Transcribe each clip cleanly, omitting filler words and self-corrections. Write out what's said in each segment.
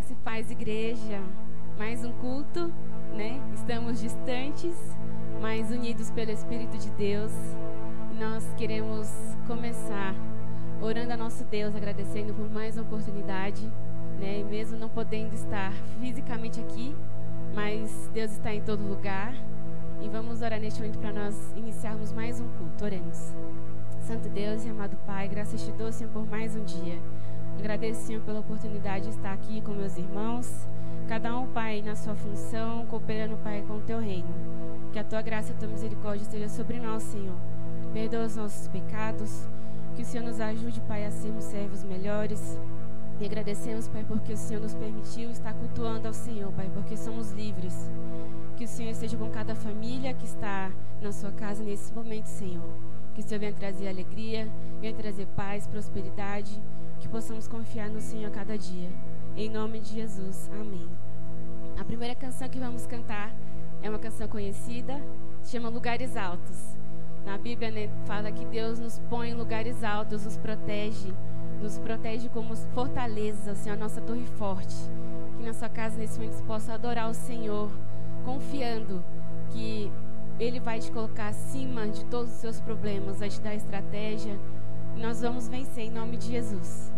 Graça e paz, igreja. Mais um culto, né? Estamos distantes, mas unidos pelo Espírito de Deus. E nós queremos começar orando a nosso Deus, agradecendo por mais uma oportunidade, né? E mesmo não podendo estar fisicamente aqui, mas Deus está em todo lugar. E vamos orar neste momento para nós iniciarmos mais um culto. Oremos. Santo Deus e amado Pai, graças te dou, Senhor, por mais um dia. Agradeço, Senhor, pela oportunidade de estar aqui com meus irmãos, cada um, Pai, na sua função, cooperando, Pai, com o teu reino. Que a tua graça e a tua misericórdia esteja sobre nós, Senhor. Perdoa os nossos pecados, que o Senhor nos ajude, Pai, a sermos servos melhores. E agradecemos, Pai, porque o Senhor nos permitiu estar cultuando ao Senhor, Pai, porque somos livres. Que o Senhor esteja com cada família que está na sua casa nesse momento, Senhor. Que o Senhor venha trazer alegria, venha trazer paz, prosperidade, que possamos confiar no Senhor a cada dia. Em nome de Jesus. Amém. A primeira canção que vamos cantar é uma canção conhecida, se chama Lugares Altos. Na Bíblia, né, fala que Deus nos põe em lugares altos, nos protege como fortaleza, Senhor, a nossa torre forte. Que na sua casa, nesse momento, você possa adorar o Senhor, confiando que Ele vai te colocar acima de todos os seus problemas, vai te dar estratégia. E nós vamos vencer em nome de Jesus.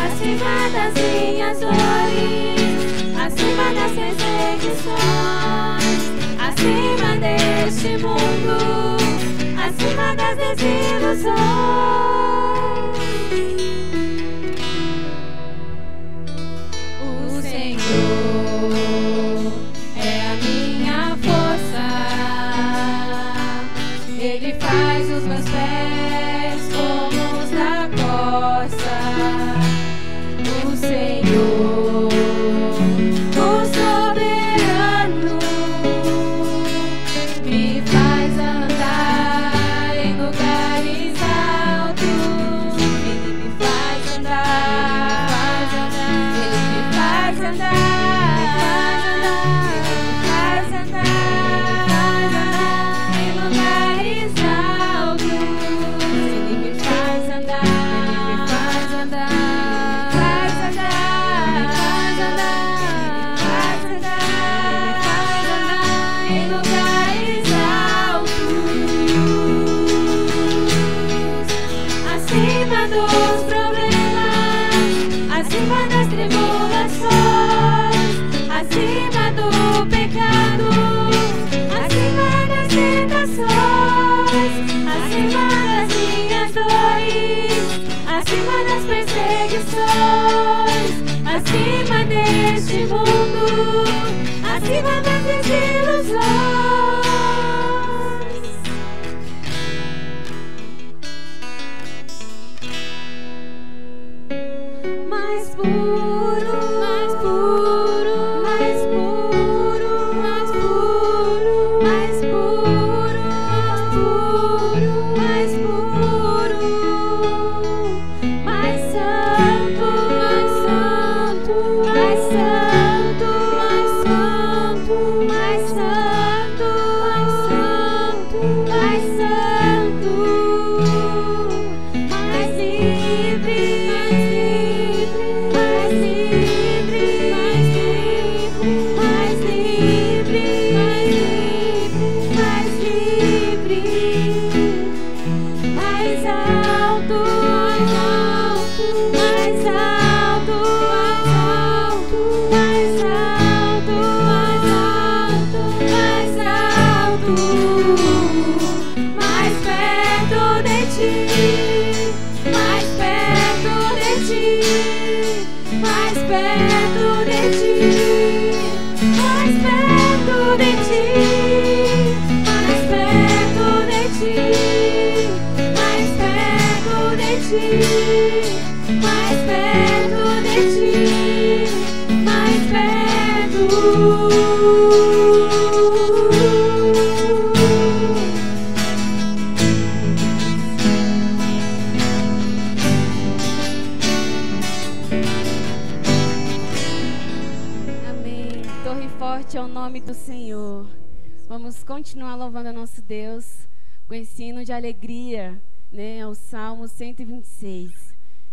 Acima das minhas dores, acima das perseguições, acima deste mundo, acima das desilusões. O Senhor é a minha força, Ele faz os meus pés como os da costa. O Senhor, o soberano, me faz andar em lugares altos. Ele me faz andar, Ele me faz andar, em lugares altos. acima deste mundo, acima das desilusões. Mais puro, mais puro, mais puro, mais puro, mais puro, mais puro, mais santo, mais santo, mais santo, mais santo, mais santo, mais santo, mais livre, mais livre, mais livre, mais livre, mais livre, mais alto, mais alto, mais alto, mais alto, mais alto, mais perto de ti, mais perto de ti, mais perto de ti, mais perto de ti, mais perto de ti, mais perto de ti, mais perto de ti, mais perto. Amém. Torre forte é o nome do Senhor. Vamos continuar louvando a nosso Deus com esse hino de alegria, né, ao Salmo 126.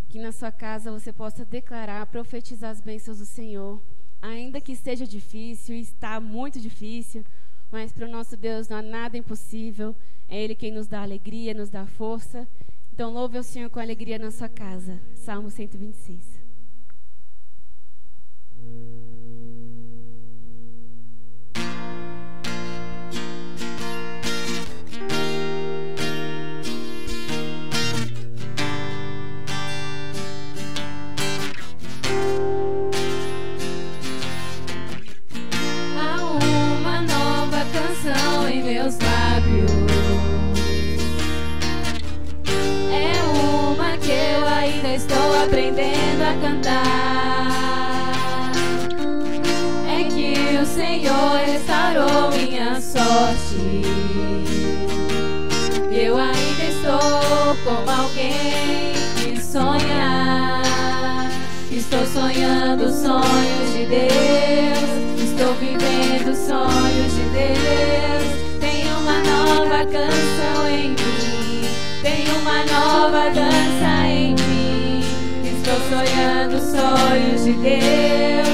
Que na sua casa você possa declarar, profetizar as bênçãos do Senhor. Ainda que esteja difícil, e está muito difícil, mas para o nosso Deus não há nada impossível. É Ele quem nos dá alegria, nos dá força. Então louve ao Senhor com alegria na sua casa. Salmo 126. Há uma nova canção em meus lábios, é uma que eu ainda estou aprendendo a cantar. É que o Senhor restaurou minha sorte, eu ainda estou como alguém que sonha. Estou sonhando sonhos de Deus, estou vivendo sonhos de Deus. Tem uma nova canção em mim, tem uma nova dança em mim. Estou sonhando sonhos de Deus,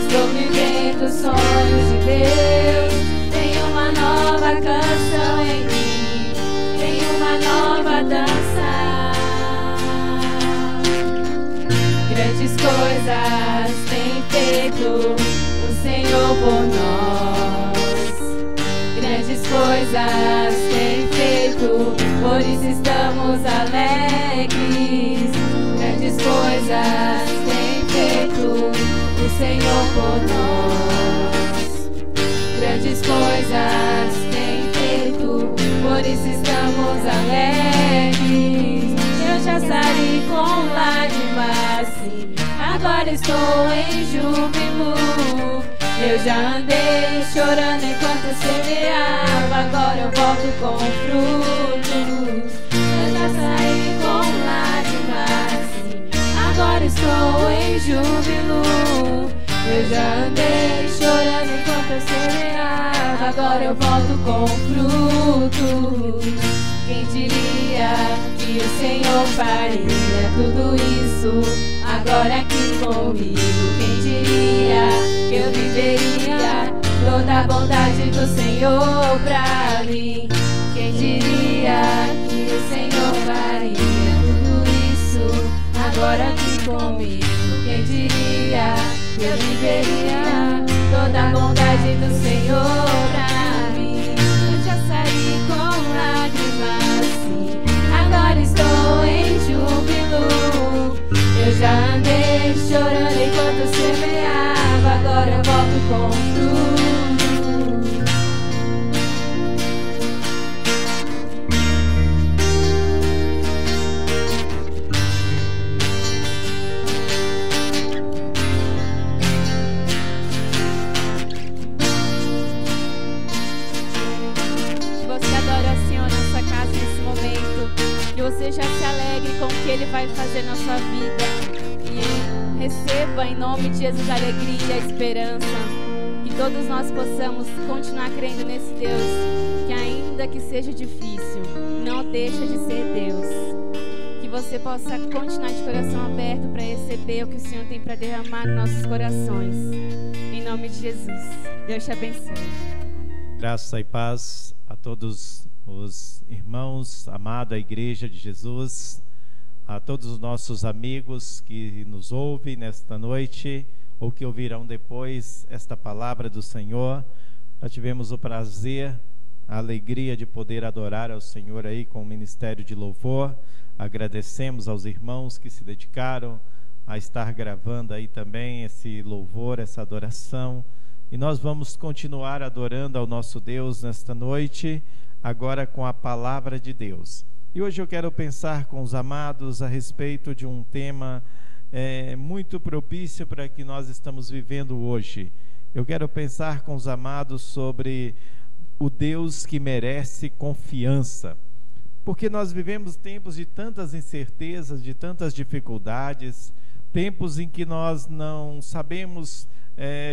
estou vivendo sonhos de Deus. Tem uma nova canção em mim, tem uma nova dança. Grandes coisas tem feito o Senhor por nós. Grandes coisas tem feito, por isso estamos alegres. Grandes coisas tem feito o Senhor por nós. Grandes coisas tem feito, por isso estamos alegres. Eu já saí com lágrimas, sim, agora estou em júbilo. Eu já andei chorando enquanto semeava, agora eu volto com frutos. Eu já saí com lágrimas, sim, agora estou em júbilo. Eu já andei chorando enquanto eu semeava, agora eu volto com frutos. Quem diria que o Senhor faria tudo isso agora aqui comigo? Quem diria que eu viveria toda a bondade do Senhor pra mim? Quem diria que o Senhor faria tudo isso agora aqui comigo? Quem diria que eu viveria toda a bondade do Senhor pra mim? Eu já saí com lágrimas, sim, agora estou em júbilo. Eu já andei chorando enquanto você você já se alegre com o que Ele vai fazer na sua vida. E receba em nome de Jesus a alegria e a esperança. Que todos nós possamos continuar crendo nesse Deus, que ainda que seja difícil, não deixa de ser Deus. Que você possa continuar de coração aberto para receber o que o Senhor tem para derramar nos nossos corações. Em nome de Jesus. Deus te abençoe. Graça e paz a todos os irmãos, amada Igreja de Jesus, a todos os nossos amigos que nos ouvem nesta noite ou que ouvirão depois esta palavra do Senhor. Nós tivemos o prazer, a alegria de poder adorar ao Senhor aí com o ministério de louvor. Agradecemos aos irmãos que se dedicaram a estar gravando aí também esse louvor, essa adoração. E nós vamos continuar adorando ao nosso Deus nesta noite, agora com a palavra de Deus. E hoje eu quero pensar com os amados a respeito de um tema muito propício para que nós estamos vivendo hoje. Eu quero pensar com os amados sobre o Deus que merece confiança. Porque nós vivemos tempos de tantas incertezas, de tantas dificuldades, tempos em que nós não sabemos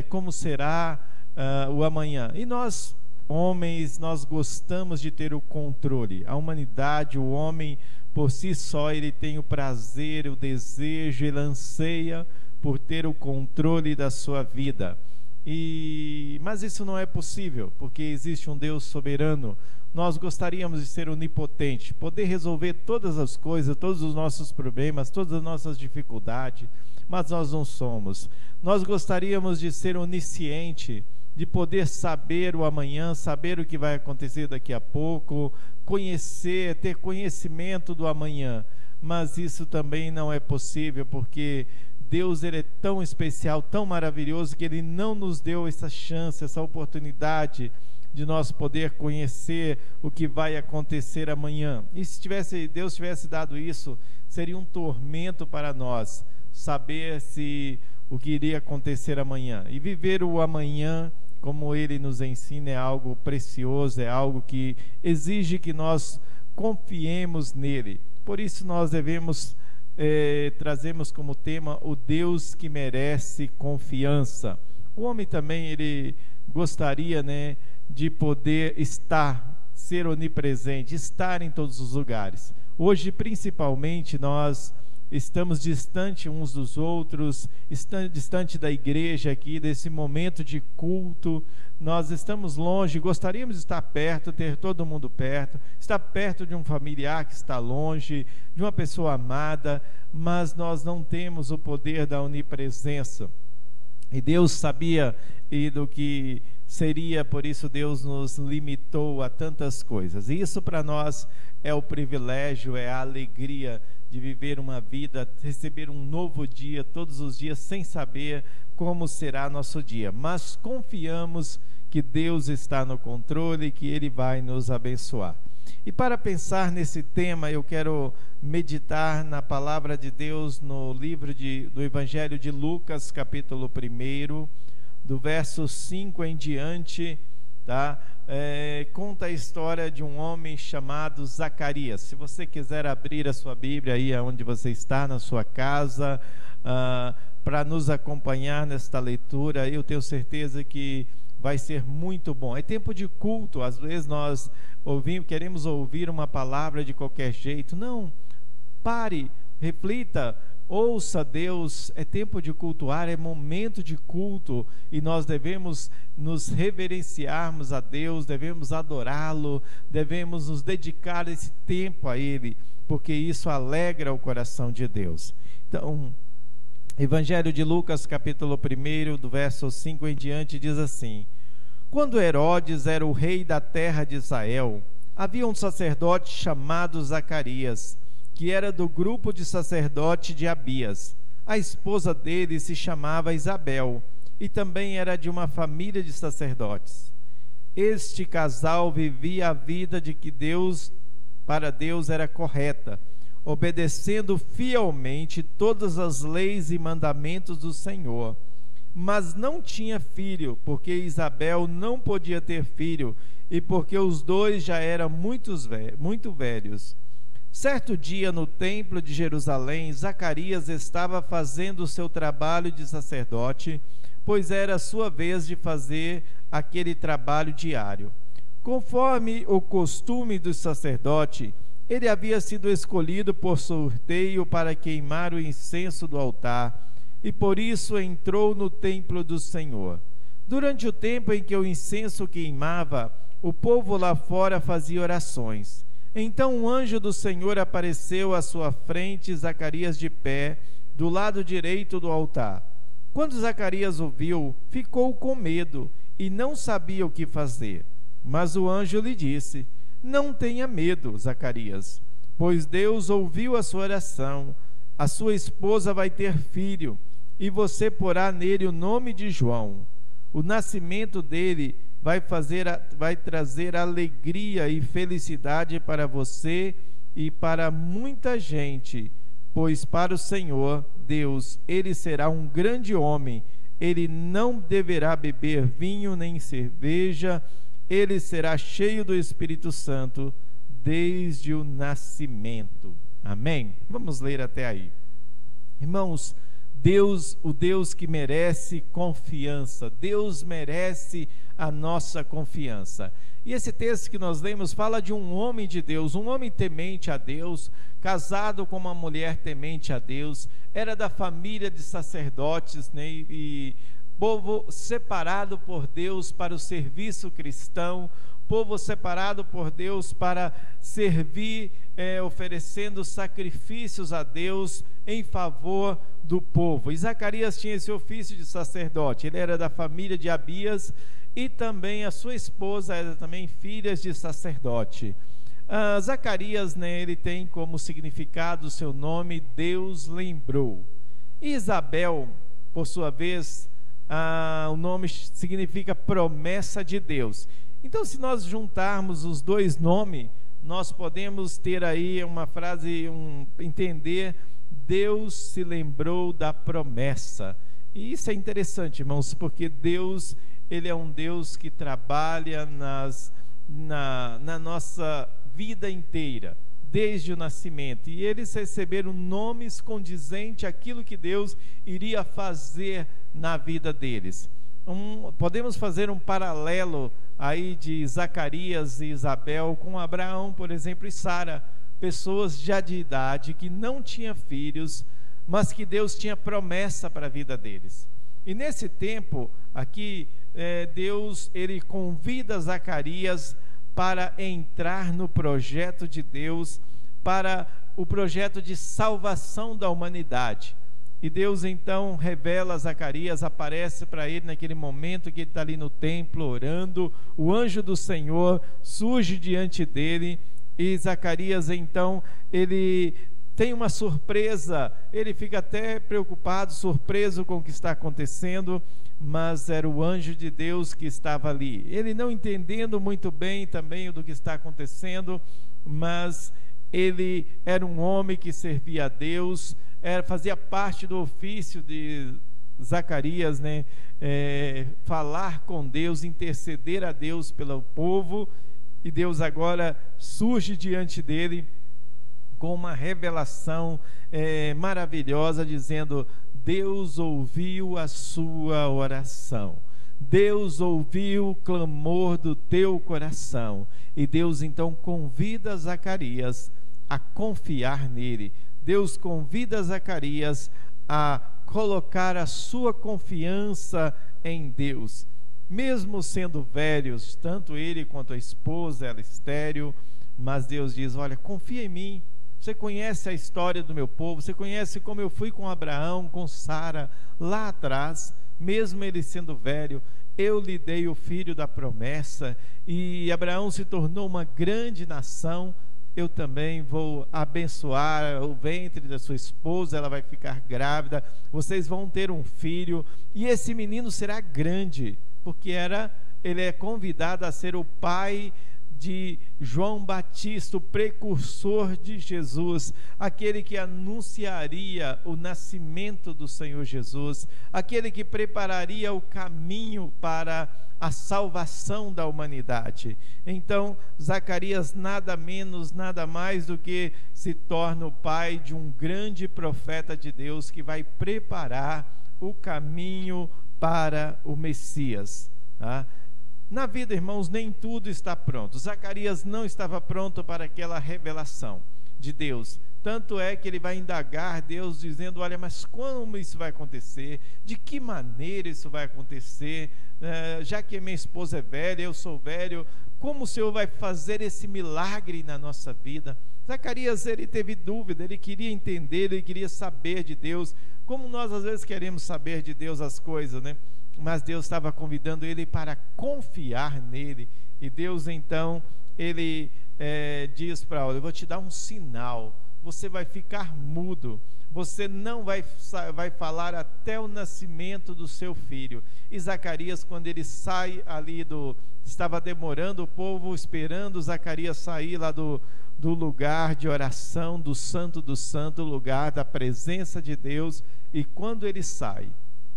como será o amanhã. E nós, homens, nós gostamos de ter o controle. A humanidade, o homem, por si só, ele tem o prazer, o desejo, ele anseia por ter o controle da sua vida. Mas isso não é possível, porque existe um Deus soberano. Nós gostaríamos de ser onipotente, poder resolver todas as coisas, todos os nossos problemas, todas as nossas dificuldades, mas nós não somos. Nós gostaríamos de ser onisciente, de poder saber o amanhã, saber o que vai acontecer daqui a pouco, conhecer, ter conhecimento do amanhã, mas isso também não é possível, porque Deus, ele é tão especial, tão maravilhoso, que Ele não nos deu essa chance, essa oportunidade de nós poder conhecer o que vai acontecer amanhã. E se Deus tivesse dado isso, seria um tormento para nós, saber o que iria acontecer amanhã. E viver o amanhã, como Ele nos ensina, é algo precioso, é algo que exige que nós confiemos nele. Por isso nós devemos trazemos como tema o Deus que merece confiança. O homem também, ele gostaria, de poder ser onipresente, estar em todos os lugares. Hoje, principalmente, nós estamos distante uns dos outros, distante da igreja aqui, desse momento de culto. Nós estamos longe, gostaríamos de estar perto, ter todo mundo perto, estar perto de um familiar que está longe, de uma pessoa amada, mas nós não temos o poder da onipresença. E Deus sabia do que seria, por isso Deus nos limitou a tantas coisas. E isso para nós é o privilégio, é a alegria de viver uma vida, receber um novo dia todos os dias, sem saber como será nosso dia. Mas confiamos que Deus está no controle e que Ele vai nos abençoar. E para pensar nesse tema, eu quero meditar na palavra de Deus no livro do Evangelho de Lucas, capítulo 1, do verso 5 em diante, tá? Conta a história de um homem chamado Zacarias. Se você quiser abrir a sua Bíblia aí onde você está, na sua casa, para nos acompanhar nesta leitura, eu tenho certeza que vai ser muito bom. É tempo de culto, às vezes nós queremos ouvir uma palavra de qualquer jeito. Não, pare, reflita, ouça Deus. É tempo de cultuar, é momento de culto, e nós devemos nos reverenciarmos a Deus, devemos adorá-lo, devemos nos dedicar esse tempo a Ele, porque isso alegra o coração de Deus. Então, Evangelho de Lucas, capítulo 1, do verso 5 em diante, diz assim: Quando Herodes era o rei da terra de Israel, havia um sacerdote chamado Zacarias, que era do grupo de sacerdote de Abias. A esposa dele se chamava Isabel, e também era de uma família de sacerdotes. Este casal vivia a vida de que para Deus era correta, obedecendo fielmente todas as leis e mandamentos do Senhor. Mas não tinha filho, porque Isabel não podia ter filho, e porque os dois já eram muito velhos. Certo dia, no templo de Jerusalém, Zacarias estava fazendo o seu trabalho de sacerdote, pois era a sua vez de fazer aquele trabalho diário. Conforme o costume do sacerdote, ele havia sido escolhido por sorteio para queimar o incenso do altar, e por isso entrou no templo do Senhor. Durante o tempo em que o incenso queimava, o povo lá fora fazia orações. Então um anjo do Senhor apareceu à sua frente, Zacarias de pé, do lado direito do altar. Quando Zacarias o viu, ficou com medo e não sabia o que fazer. Mas o anjo lhe disse: não tenha medo, Zacarias, pois Deus ouviu a sua oração. A sua esposa vai ter filho, e você porá nele o nome de João. O nascimento dele vai trazer alegria e felicidade para você e para muita gente, pois para o Senhor, Deus, ele será um grande homem. Ele não deverá beber vinho nem cerveja, ele será cheio do Espírito Santo desde o nascimento. Amém? Vamos ler até aí. Irmãos, Deus, o Deus que merece confiança, Deus merece a nossa confiança. E esse texto que nós lemos fala de um homem de Deus, um homem temente a Deus, casado com uma mulher temente a Deus, era da família de sacerdotes, né, e povo separado por Deus para o serviço cristão, povo separado por Deus para servir, oferecendo sacrifícios a Deus em favor do povo. E Zacarias tinha esse ofício de sacerdote, ele era da família de Abias, e também a sua esposa era também filhas de sacerdote. Zacarias, né, ele tem como significado o seu nome, Deus lembrou. E Isabel, por sua vez, o nome significa promessa de Deus. Então, se nós juntarmos os dois nomes, nós podemos ter aí uma frase, entender, Deus se lembrou da promessa. E isso é interessante, irmãos, porque Deus, ele é um Deus que trabalha na nossa vida inteira, desde o nascimento. E eles receberam nomes condizentes àquilo que Deus iria fazer na vida deles. Podemos fazer um paralelo aí de Zacarias e Isabel com Abraão, por exemplo, e Sara, pessoas já de idade que não tinham filhos, mas que Deus tinha promessa para a vida deles. E nesse tempo aqui, Deus, ele convida Zacarias para entrar no projeto de Deus, para o projeto de salvação da humanidade. E Deus então revela a Zacarias, aparece para ele naquele momento que ele está ali no templo orando, o anjo do Senhor surge diante dele, e Zacarias então, ele tem uma surpresa, ele fica até preocupado, surpreso com o que está acontecendo, mas era o anjo de Deus que estava ali, ele não entendendo muito bem também do que está acontecendo, mas ele era um homem que servia a Deus, fazia parte do ofício de Zacarias, né? Falar com Deus, interceder a Deus pelo povo, e Deus agora surge diante dele com uma revelação maravilhosa, dizendo: Deus ouviu a sua oração, Deus ouviu o clamor do teu coração. E Deus então convida Zacarias a confiar nele. Deus convida Zacarias a colocar a sua confiança em Deus. Mesmo sendo velhos, tanto ele quanto a esposa, ela estéril, mas Deus diz: olha, confia em mim. Você conhece a história do meu povo, você conhece como eu fui com Abraão, com Sara, lá atrás, mesmo ele sendo velho, eu lhe dei o filho da promessa, e Abraão se tornou uma grande nação. Eu também vou abençoar o ventre da sua esposa, ela vai ficar grávida, vocês vão ter um filho, e esse menino será grande, porque ele é convidado a ser o pai de João Batista, o precursor de Jesus, aquele que anunciaria o nascimento do Senhor Jesus, aquele que prepararia o caminho para a salvação da humanidade. Então, Zacarias nada menos, nada mais do que se torna o pai de um grande profeta de Deus que vai preparar o caminho para o Messias, tá? Na vida, irmãos, nem tudo está pronto. Zacarias não estava pronto para aquela revelação de Deus. Tanto é que ele vai indagar Deus dizendo: olha, mas como isso vai acontecer? De que maneira isso vai acontecer? Já que minha esposa é velha, eu sou velho, como o Senhor vai fazer esse milagre na nossa vida? Zacarias, ele teve dúvida, ele queria entender, ele queria saber de Deus, como nós às vezes queremos saber de Deus as coisas, né? Mas Deus estava convidando ele para confiar nele, e Deus então, ele diz para ele: eu vou te dar um sinal, você vai ficar mudo, você não vai falar até o nascimento do seu filho. E Zacarias, quando ele sai ali estava demorando, o povo esperando Zacarias sair lá do lugar de oração, do santo, lugar da presença de Deus, e quando ele sai,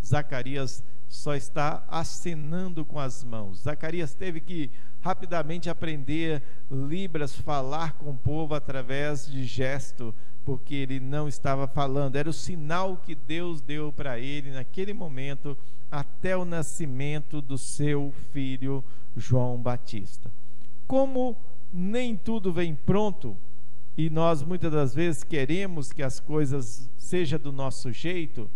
Zacarias só está acenando com as mãos. Zacarias teve que rapidamente aprender Libras, falar com o povo através de gesto, porque ele não estava falando. Era o sinal que Deus deu para ele naquele momento, até o nascimento do seu filho João Batista. Como nem tudo vem pronto, e nós muitas das vezes queremos que as coisas sejam do nosso jeito,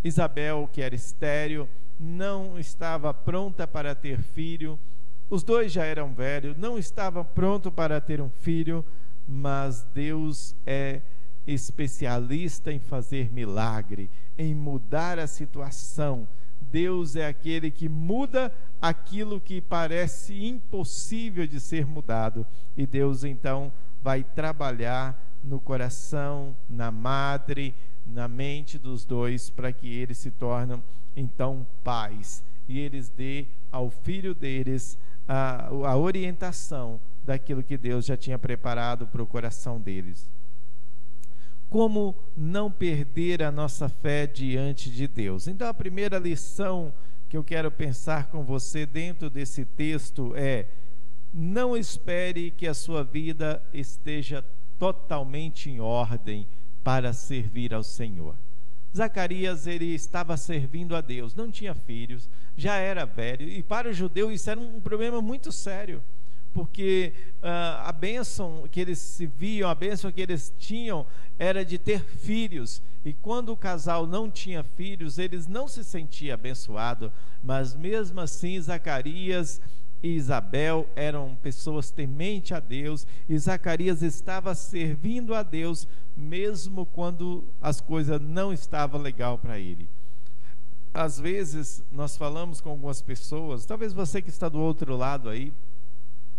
Isabel, que era estéril, não estava pronta para ter filho. Os dois já eram velhos, não estavam prontos para ter um filho, mas Deus é especialista em fazer milagre, em mudar a situação. Deus é aquele que muda aquilo que parece impossível de ser mudado, e Deus então vai trabalhar no coração, na madre, na mente dos dois, para que eles se tornem então pais, e eles dê ao filho deles a orientação daquilo que Deus já tinha preparado para o coração deles. Como não perder a nossa fé diante de Deus? Então, a primeira lição que eu quero pensar com você dentro desse texto é: não espere que a sua vida esteja totalmente em ordem para servir ao Senhor. Zacarias, ele estava servindo a Deus, não tinha filhos, já era velho, e para o judeu isso era um problema muito sério, porque a bênção que eles se viam, a bênção que eles tinham era de ter filhos, e quando o casal não tinha filhos, eles não se sentiam abençoados, mas mesmo assim Zacarias e Isabel eram pessoas tementes a Deus, e Zacarias estava servindo a Deus mesmo quando as coisas não estavam legais para ele. Às vezes nós falamos com algumas pessoas, talvez você que está do outro lado aí,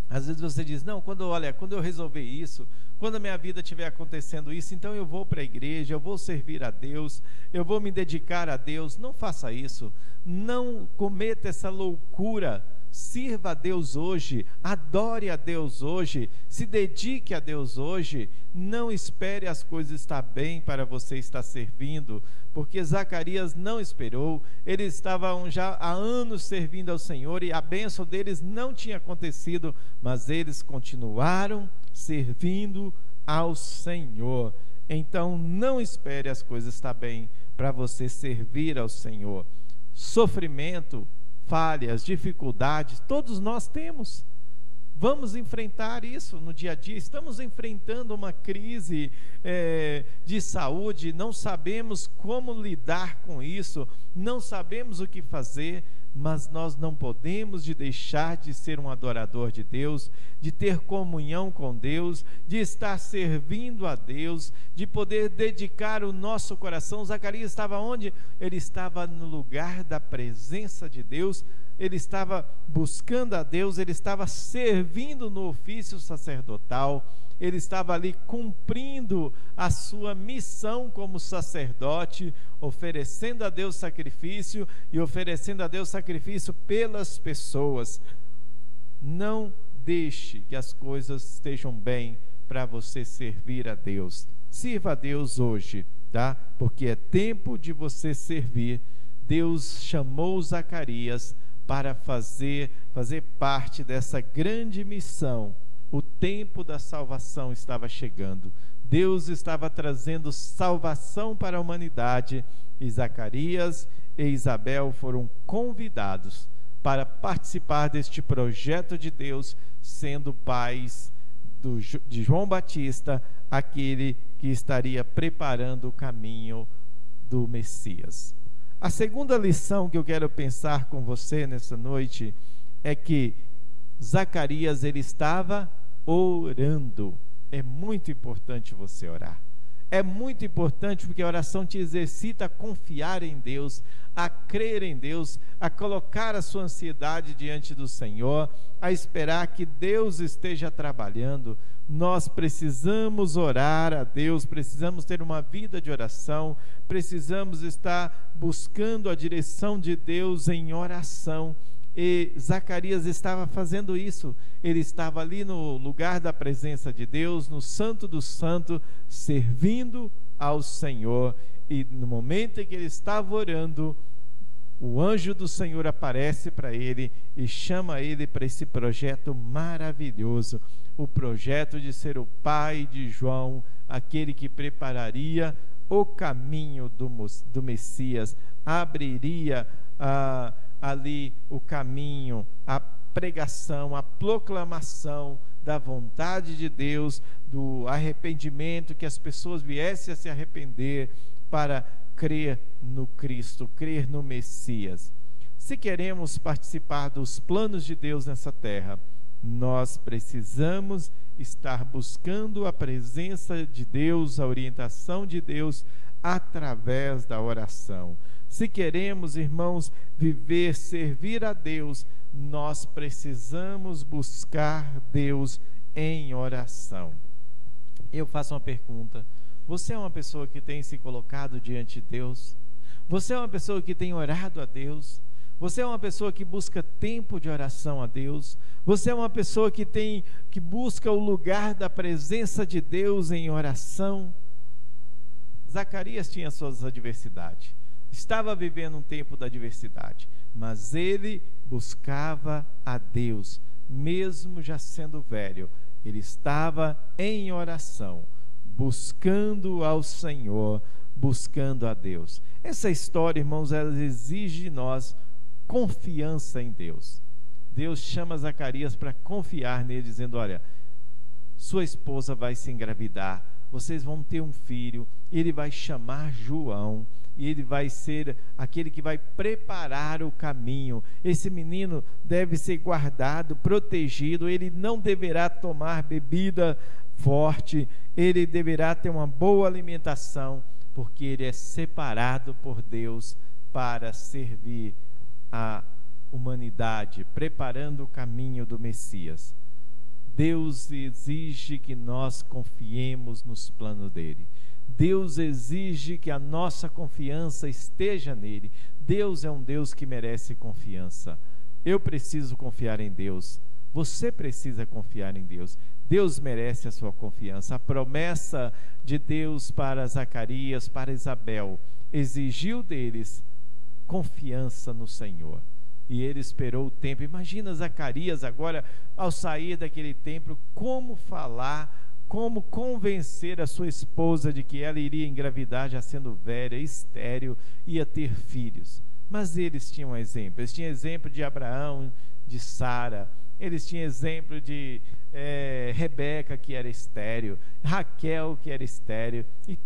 às vezes você diz: não, quando eu resolver isso, quando a minha vida estiver acontecendo isso, então eu vou para a igreja, eu vou servir a Deus, eu vou me dedicar a Deus. Não faça isso, não cometa essa loucura. Sirva a Deus hoje, adore a Deus hoje, se dedique a Deus hoje. Não espere as coisas estar bem para você estar servindo, porque Zacarias não esperou. Eles estavam já há anos servindo ao Senhor, e a bênção deles não tinha acontecido, mas eles continuaram servindo ao Senhor. Então não espere as coisas estar bem para você servir ao Senhor. Sofrimento, falhas, dificuldades, todos nós temos. Vamos enfrentar isso no dia a dia. Estamos enfrentando uma crise de saúde, não sabemos como lidar com isso, não sabemos o que fazer, mas nós não podemos deixar de ser um adorador de Deus, de ter comunhão com Deus, de estar servindo a Deus, de poder dedicar o nosso coração. Zacarias estava onde? Ele estava no lugar da presença de Deus, ele estava buscando a Deus, ele estava servindo no ofício sacerdotal, ele estava ali cumprindo a sua missão como sacerdote, oferecendo a Deus sacrifício, e oferecendo a Deus sacrifício pelas pessoas. Não deixe que as coisas estejam bem para você servir a Deus. Sirva a Deus hoje, tá? Porque é tempo de você servir. Deus chamou Zacarias para fazer parte dessa grande missão. O tempo da salvação estava chegando. Deus estava trazendo salvação para a humanidade, e Zacarias e Isabel foram convidados para participar deste projeto de Deus, sendo pais de João Batista, aquele que estaria preparando o caminho do Messias. A segunda lição que eu quero pensar com você nessa noite é que Zacarias, ele estava orando. É muito importante você orar. É muito importante, porque a oração te exercita a confiar em Deus, a crer em Deus, a colocar a sua ansiedade diante do Senhor, a esperar que Deus esteja trabalhando. Nós precisamos orar a Deus, precisamos ter uma vida de oração, precisamos estar buscando a direção de Deus em oração. E Zacarias estava fazendo isso. Ele estava ali no lugar da presença de Deus, no Santo do Santo, servindo ao Senhor. E no momento em que ele estava orando, o anjo do Senhor aparece para ele e chama ele para esse projeto maravilhoso, o projeto de ser o pai de João, aquele que prepararia o caminho do Messias, abriria ali o caminho, a pregação, a proclamação da vontade de Deus, do arrependimento, que as pessoas viessem a se arrepender para crer no Cristo, crer no Messias. Se queremos participar dos planos de Deus nessa terra, nós precisamos estar buscando a presença de Deus, a orientação de Deus através da oração. Se queremos, irmãos, viver, servir a Deus, nós precisamos buscar Deus em oração. Eu faço uma pergunta: você é uma pessoa que tem se colocado diante de Deus? Você é uma pessoa que tem orado a Deus? Você é uma pessoa que busca tempo de oração a Deus? Você é uma pessoa que busca o lugar da presença de Deus em oração? Zacarias tinha suas adversidades, estava vivendo um tempo da adversidade, mas ele buscava a Deus, mesmo já sendo velho. Ele estava em oração, buscando ao Senhor, buscando a Deus. Essa história, irmãos, ela exige de nós confiança em Deus. Deus chama Zacarias para confiar nele, dizendo: olha, sua esposa vai se engravidar, vocês vão ter um filho, ele vai chamar João, e ele vai ser aquele que vai preparar o caminho. Esse menino deve ser guardado, protegido, ele não deverá tomar bebida forte, ele deverá ter uma boa alimentação, porque ele é separado por Deus para servir a humanidade, preparando o caminho do Messias. Deus exige que nós confiemos nos planos dele. Deus exige que a nossa confiança esteja nele. Deus é um Deus que merece confiança. Eu preciso confiar em Deus. Você precisa confiar em Deus. Deus merece a sua confiança. A promessa de Deus para Zacarias, para Isabel, exigiu deles confiança no Senhor. E ele esperou o tempo. Imagina Zacarias agora, ao sair daquele templo, como falar, como convencer a sua esposa de que ela iria engravidar, já sendo velha, estéril, ia ter filhos. Mas eles tinham exemplo. Eles tinham exemplo de Abraão, de Sara. Eles tinham exemplo de Rebeca, que era estéril, Raquel, que era estéril, e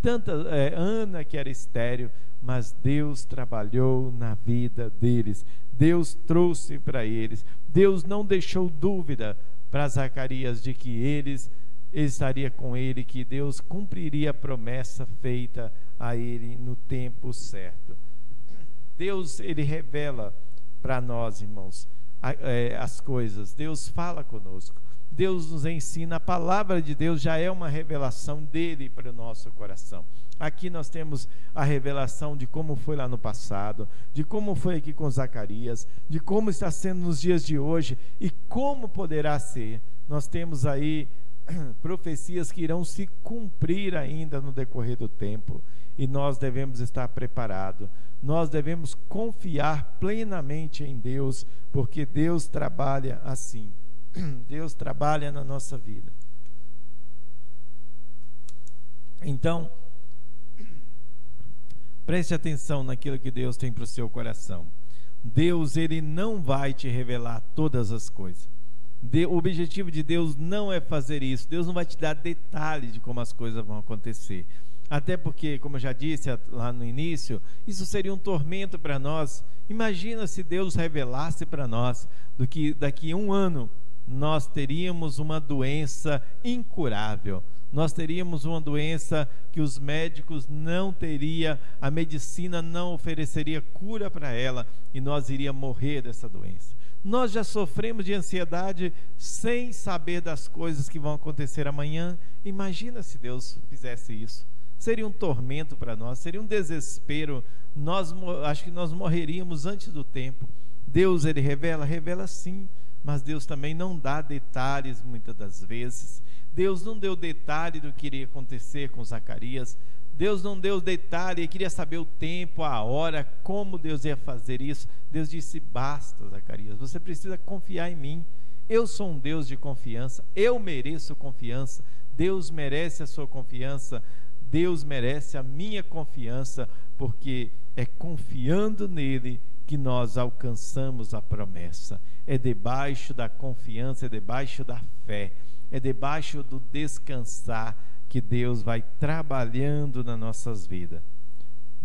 Ana, que era estéril. Mas Deus trabalhou na vida deles. Deus trouxe para eles. Deus não deixou dúvida para Zacarias de que ele estaria com ele, que Deus cumpriria a promessa feita a ele no tempo certo. Deus, ele revela para nós, irmãos, as coisas. Deus fala conosco. Deus nos ensina, a palavra de Deus já é uma revelação dele para o nosso coração. Aqui nós temos a revelação de como foi lá no passado, de como foi aqui com Zacarias, de como está sendo nos dias de hoje e como poderá ser. Nós temos aí profecias que irão se cumprir ainda no decorrer do tempo, e nós devemos estar preparados. Nós devemos confiar plenamente em Deus, porque Deus trabalha assim. Deus trabalha na nossa vida. Então, preste atenção naquilo que Deus tem para o seu coração. Deus, ele não vai te revelar todas as coisas. O objetivo de Deus não é fazer isso. Deus não vai te dar detalhes de como as coisas vão acontecer. Até porque, como eu já disse lá no início, isso seria um tormento para nós. Imagina se Deus revelasse para nós do que daqui a 1 ano nós teríamos uma doença incurável. Nós teríamos uma doença que os médicos não teriam, a medicina não ofereceria cura para ela, e nós iríamos morrer dessa doença. Nós já sofremos de ansiedade sem saber das coisas que vão acontecer amanhã. Imagina se Deus fizesse isso. Seria um tormento para nós, seria um desespero. Acho que nós morreríamos antes do tempo. Deus, ele revela sim, mas Deus também não dá detalhes muitas das vezes. Deus não deu detalhe do que iria acontecer com Zacarias. Deus não deu detalhe, ele queria saber o tempo, a hora, como Deus ia fazer isso. Deus disse: basta, Zacarias, você precisa confiar em mim. Eu sou um Deus de confiança, eu mereço confiança. Deus merece a sua confiança, Deus merece a minha confiança, porque é confiando nele que nós alcançamos a promessa. É debaixo da confiança, é debaixo da fé, é debaixo do descansar que Deus vai trabalhando nas nossas vidas.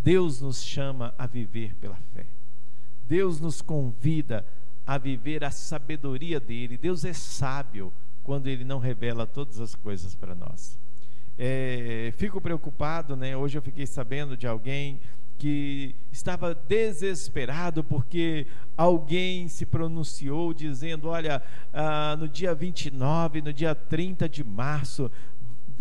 Deus nos chama a viver pela fé. Deus nos convida a viver a sabedoria dele. Deus é sábio quando ele não revela todas as coisas para nós. Fico preocupado, né? Hoje eu fiquei sabendo de alguém que estava desesperado porque alguém se pronunciou dizendo: olha, no dia 29, no dia 30 de março,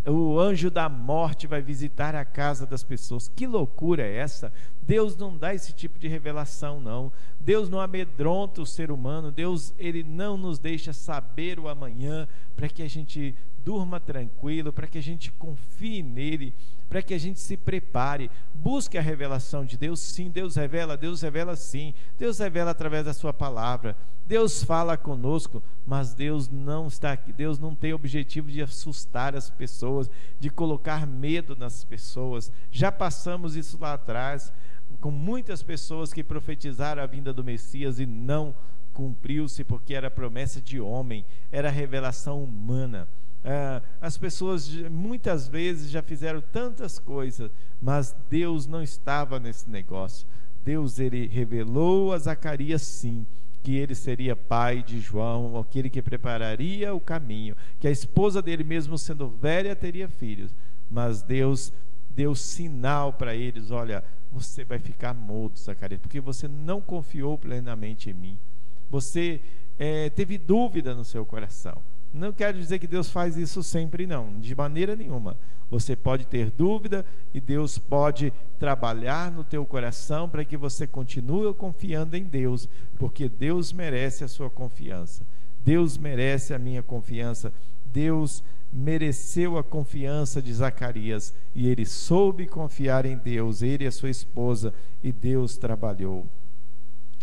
o anjo da morte vai visitar a casa das pessoas. Que loucura é essa? Deus não dá esse tipo de revelação, não. Deus não amedronta o ser humano. Deus, ele não nos deixa saber o amanhã para que a gente durma tranquilo, para que a gente confie nele, para que a gente se prepare. Busque a revelação de Deus. Sim, Deus revela sim. Deus revela através da sua palavra. Deus fala conosco, mas Deus não está aqui. Deus não tem o objetivo de assustar as pessoas, de colocar medo nas pessoas. Já passamos isso lá atrás, com muitas pessoas que profetizaram a vinda do Messias e não cumpriu-se, porque era promessa de homem, era revelação humana. As pessoas muitas vezes já fizeram tantas coisas, mas Deus não estava nesse negócio. Deus, ele revelou a Zacarias sim, que ele seria pai de João, aquele que prepararia o caminho, que a esposa dele, mesmo sendo velha, teria filhos. Mas Deus deu sinal para eles: olha, você vai ficar mudo, Zacarias, porque você não confiou plenamente em mim. Você teve dúvida no seu coração. Não quero dizer que Deus faz isso sempre, não, de maneira nenhuma. Você pode ter dúvida e Deus pode trabalhar no teu coração para que você continue confiando em Deus, porque Deus merece a sua confiança. Deus merece a minha confiança. Deus mereceu a confiança de Zacarias e ele soube confiar em Deus, ele e a sua esposa, e Deus trabalhou.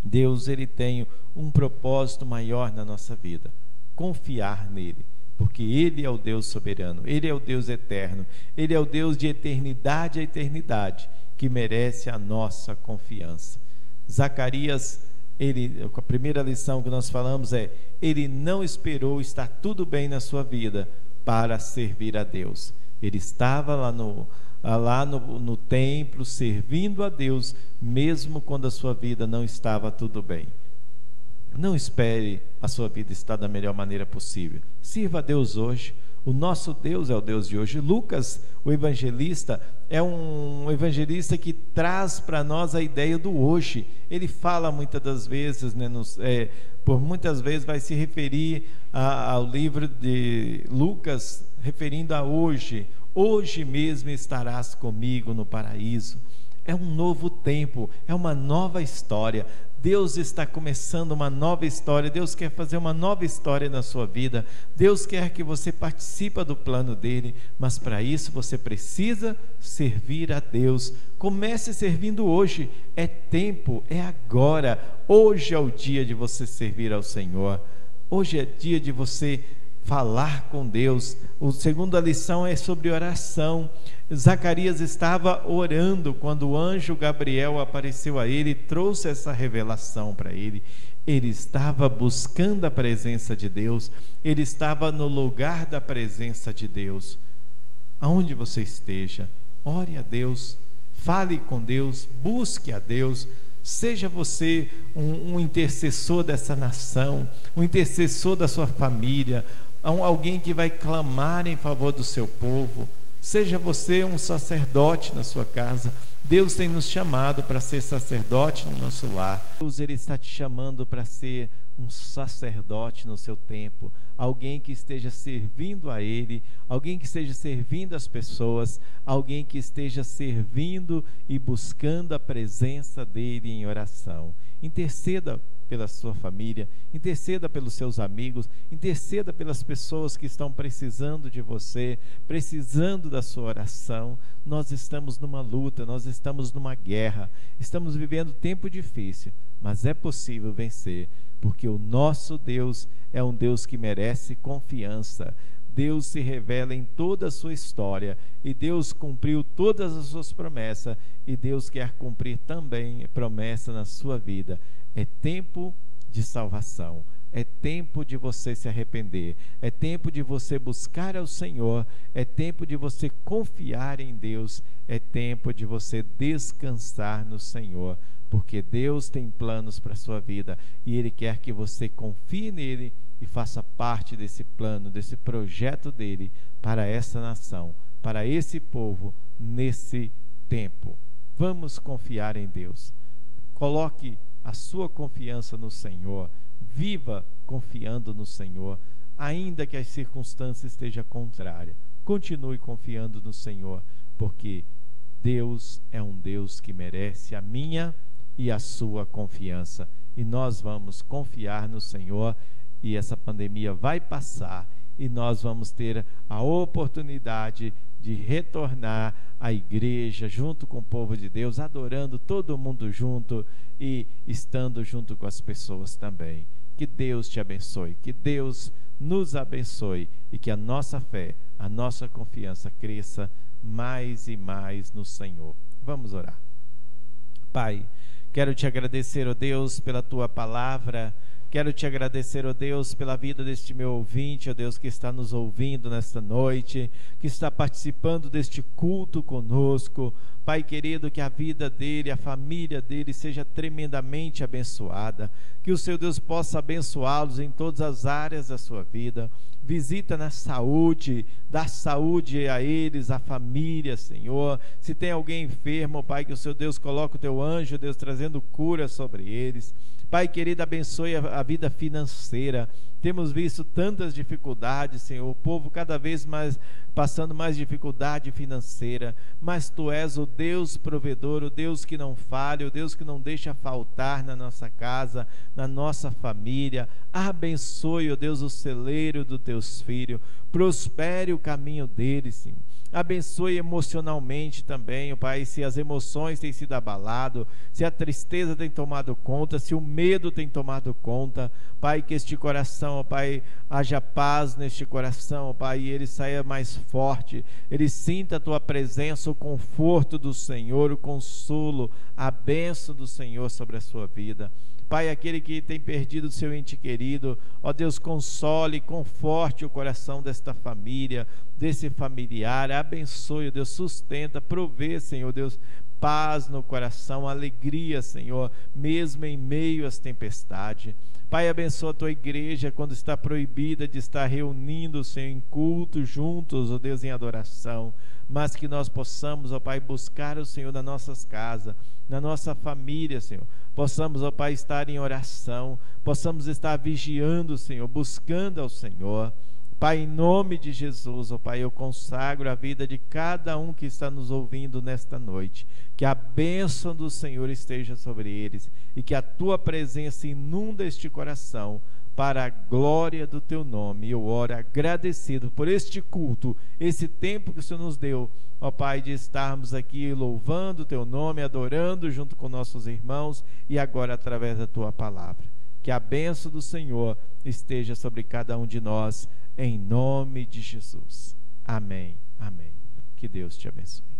Deus, ele tem um propósito maior na nossa vida: confiar nele, porque ele é o Deus soberano, ele é o Deus eterno, ele é o Deus de eternidade a eternidade, que merece a nossa confiança. Zacarias, a primeira lição que nós falamos ele não esperou estar tudo bem na sua vida para servir a Deus. Ele estava lá no templo servindo a Deus, mesmo quando a sua vida não estava tudo bem. Não espere a sua vida estar da melhor maneira possível. Sirva a Deus hoje. O nosso Deus é o Deus de hoje. Lucas, o evangelista, é um evangelista que traz para nós a ideia do hoje. Ele fala muitas das vezes, né, por muitas vezes vai se referir ao livro de Lucas, referindo a hoje. Hoje mesmo estarás comigo no paraíso. É um novo tempo, é uma nova história. Deus está começando uma nova história. Deus quer fazer uma nova história na sua vida. Deus quer que você participe do plano dele, mas para isso você precisa servir a Deus. Comece servindo hoje. É tempo, é agora. Hoje é o dia de você servir ao Senhor. Hoje é dia de você falar com Deus. A segunda lição é sobre oração. Zacarias estava orando quando o anjo Gabriel apareceu a ele e trouxe essa revelação para ele. Ele estava buscando a presença de Deus, ele estava no lugar da presença de Deus. Aonde você esteja, ore a Deus, fale com Deus, busque a Deus. Seja você um intercessor dessa nação, um intercessor da sua família, alguém que vai clamar em favor do seu povo. Seja você um sacerdote na sua casa. Deus tem nos chamado para ser sacerdote no nosso lar. Deus, Ele está te chamando para ser um sacerdote no seu tempo, alguém que esteja servindo a Ele, alguém que esteja servindo as pessoas, alguém que esteja servindo e buscando a presença dEle em oração. Interceda pela sua família, interceda pelos seus amigos, interceda pelas pessoas que estão precisando de você, precisando da sua oração. Nós estamos numa luta, nós estamos numa guerra, estamos vivendo tempo difícil, mas é possível vencer, porque o nosso Deus é um Deus que merece confiança. Deus se revela em toda a sua história, e Deus cumpriu todas as suas promessas, e Deus quer cumprir também promessa na sua vida. É tempo de salvação, é tempo de você se arrepender, é tempo de você buscar ao Senhor, é tempo de você confiar em Deus, é tempo de você descansar no Senhor, porque Deus tem planos para a sua vida, e Ele quer que você confie nele e faça parte desse plano, desse projeto dele para essa nação, para esse povo, nesse tempo. Vamos confiar em Deus. Coloque a sua confiança no Senhor, viva confiando no Senhor, ainda que as circunstâncias estejam contrárias. Continue confiando no Senhor, porque Deus é um Deus que merece a minha e a sua confiança, e nós vamos confiar no Senhor, e essa pandemia vai passar, e nós vamos ter a oportunidade de retornar à igreja junto com o povo de Deus, adorando todo mundo junto e estando junto com as pessoas também. Que Deus te abençoe, que Deus nos abençoe, e que a nossa fé, a nossa confiança cresça mais e mais no Senhor. Vamos orar. Pai, quero te agradecer, ó Deus, pela tua palavra. Quero te agradecer, ó Deus, pela vida deste meu ouvinte, ó Deus, que está nos ouvindo nesta noite, que está participando deste culto conosco. Pai querido, que a vida dele, a família dele seja tremendamente abençoada, que o Seu Deus possa abençoá-los em todas as áreas da sua vida. Visita na saúde, dá saúde a eles, a família, Senhor. Se tem alguém enfermo, Pai, que o Seu Deus coloque o Teu anjo, Deus, trazendo cura sobre eles. Pai querido, abençoe a vida financeira. Temos visto tantas dificuldades, Senhor, o povo cada vez mais passando mais dificuldade financeira, mas Tu és o Deus provedor, o Deus que não falha, o Deus que não deixa faltar na nossa casa, na nossa família. Abençoe, ó Deus, o celeiro dos Teus filhos, prospere o caminho deles, Senhor. Abençoe emocionalmente também, ó Pai, se as emoções têm sido abaladas, se a tristeza tem tomado conta, se o medo tem tomado conta, Pai, que este coração, ó Pai, haja paz neste coração, ó Pai, e ele saia mais forte, ele sinta a Tua presença, o conforto do Senhor, o consolo, a bênção do Senhor sobre a sua vida. Pai, aquele que tem perdido o seu ente querido, ó Deus, console, conforte o coração desta família, desse familiar, abençoe, ó Deus, sustenta, provê, Senhor Deus, paz no coração, alegria, Senhor, mesmo em meio às tempestades. Pai, abençoa a tua igreja quando está proibida de estar reunindo, Senhor, em culto juntos, ó Deus, em adoração, mas que nós possamos, ó Pai, buscar o Senhor nas nossas casas, na nossa família, Senhor. Possamos, ó Pai, estar em oração, possamos estar vigiando, Senhor, buscando ao Senhor. Pai, em nome de Jesus, ó Pai, eu consagro a vida de cada um que está nos ouvindo nesta noite. Que a bênção do Senhor esteja sobre eles e que a tua presença inunda este coração para a glória do teu nome. Eu oro agradecido por este culto, esse tempo que o Senhor nos deu, ó Pai, de estarmos aqui louvando o teu nome, adorando junto com nossos irmãos e agora através da tua palavra. Que a bênção do Senhor esteja sobre cada um de nós, em nome de Jesus. Amém. Amém. Que Deus te abençoe.